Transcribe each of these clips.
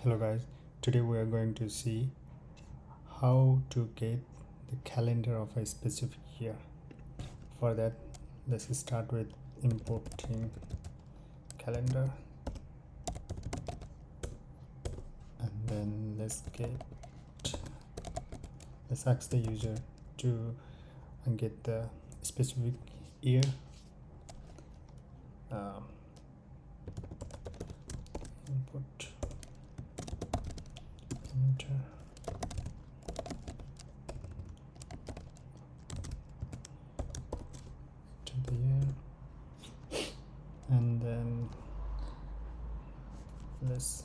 Hello guys, today we are going to see how to get the calendar of a specific year. For that, let's start with importing calendar, and then let's ask the user to get the specific year. Input, enter, to the year, and then let's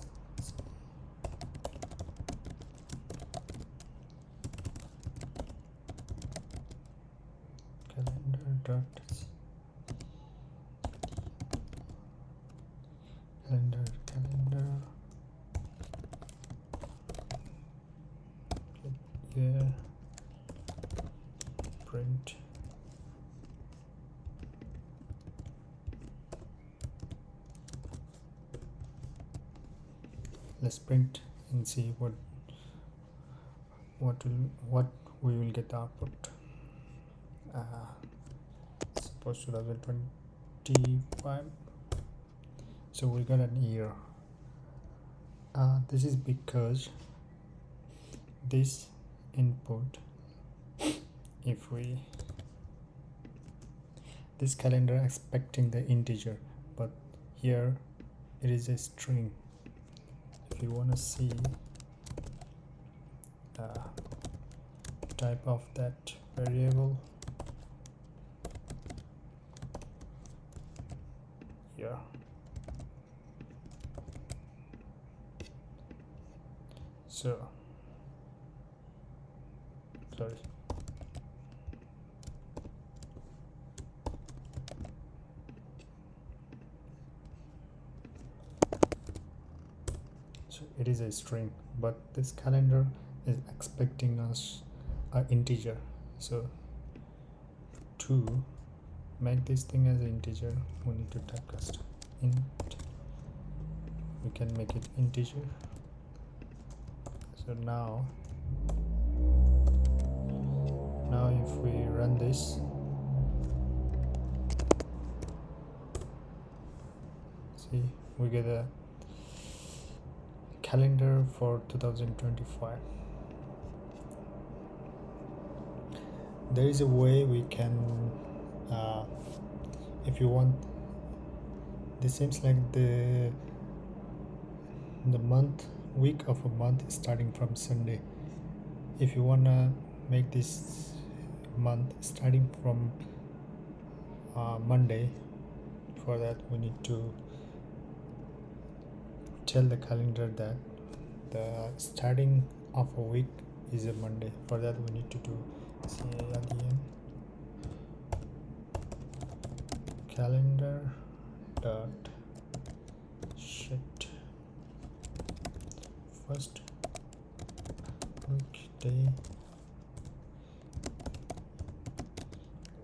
calendar dot calendar year print. Let's print and see what we will get the output. Suppose 2025. So we got an year. This is because this input, if we this calendar expecting the integer, but here it is a string. If you want to see type of that variable here, so sorry, so it is a string, but this calendar is expecting us an integer. So to make this thing as an integer, we need to typecast int. We can make it integer. So now if we run this, see, we get a calendar for 2025. There is a way we can if you want, this seems like the week of a month starting from Sunday. If you wanna make this month starting from Monday, for that we need to tell the calendar that the starting of a week is a Monday. For that we need to do CALEN calendar dot shift first weekday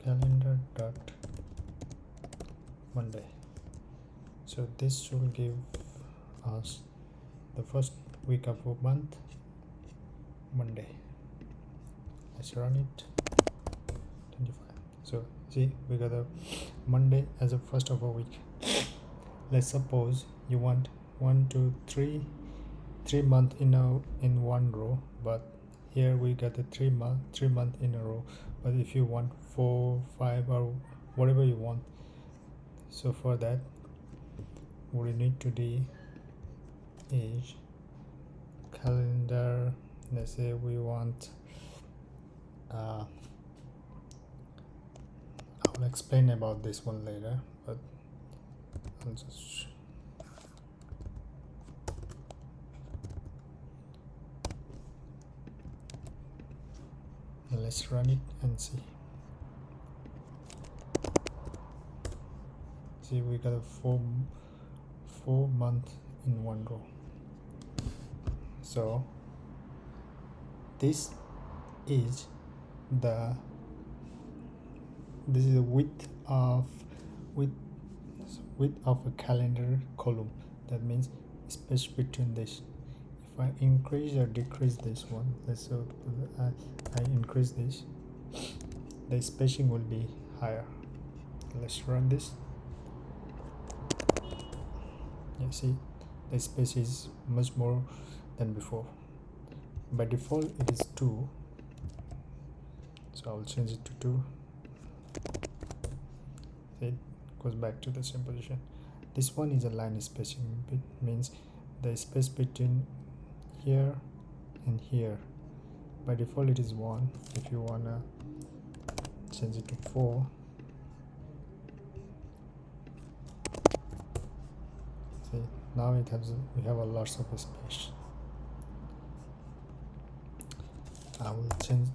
calendar dot Monday. So this should give us the first week of a month, Monday. Let's run it. 25. So see, we got a Monday as a first of a week. Let's suppose you want 1 2 3 month in one row, but here we got a 3 month in a row. But if you want 4 5 or whatever you want, so for that we need to do is calendar. Let's say we want I will explain about this one later, but I'll just let's run it and see. See, we got a four month in one row. So this is the width of a calendar column. That means space between this. if I increase or decrease this one, let's say I increase this, the spacing will be higher. Let's run this. You see the space is much more than before. By default it is 2, so I'll change it to 2. It goes back to the same position. This one is a line spacing. It means the space between here and here. By default it is 1. If you wanna change it to 4, see now we have a lots of space. I will change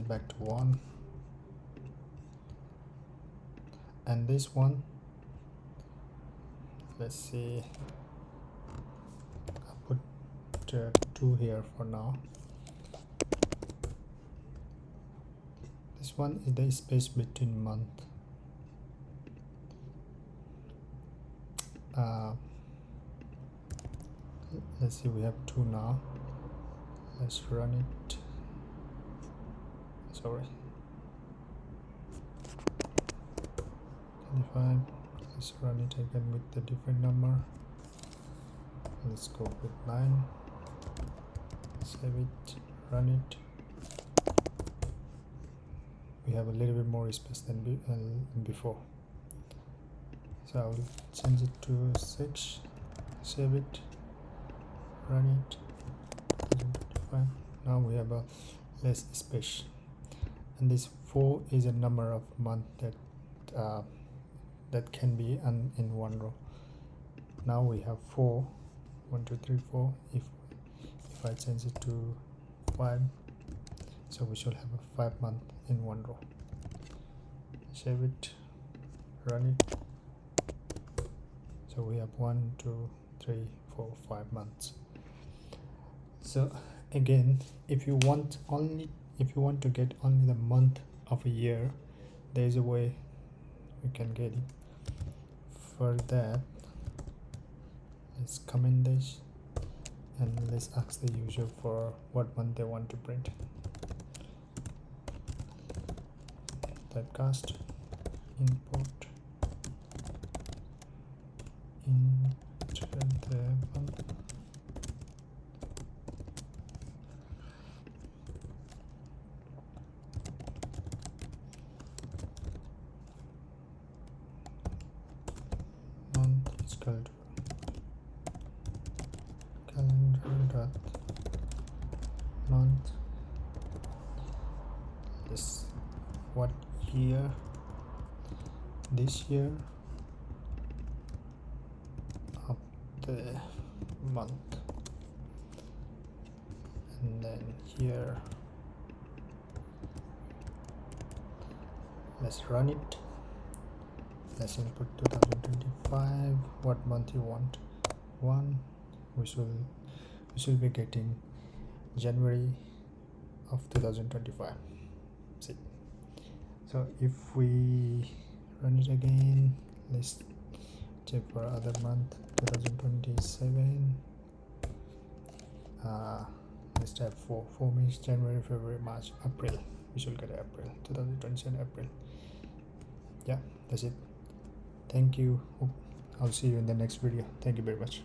back to 1, and this one, let's see, I'll put 2 here for now. This one is the space between month. Let's see, we have 2 now. Let's run it. Sorry, 25. Let's run it again with a different number. Let's go with 9. Save it, run it. We have a little bit more space than before, so I will change it to 6. Save it, run it. 2025. Now we have a less space, and this 4 is a number of month that can be in one row. Now we have 4. 1 2 3 4. If I change it to 5, so we should have a 5 month in one row. Save it, run it. So we have 1 2 3 4 5 months. So again, if you want to get only the month of a year, there is a way we can get it. For that, let's comment this and let's ask the user for what month they want to print. Typecast, import into the month. Month is called calendar.month. This what year? This year of the month, and then here let's run it. Let's input 2025. What month you want? 1. We should be getting January of 2025. See. So if we run it again, let's check for other month. 2027. Let's type 4. 4 means January, February, March, April. We should get April. 2027 April. Yeah, that's it. Thank you. I'll see you in the next video. Thank you very much.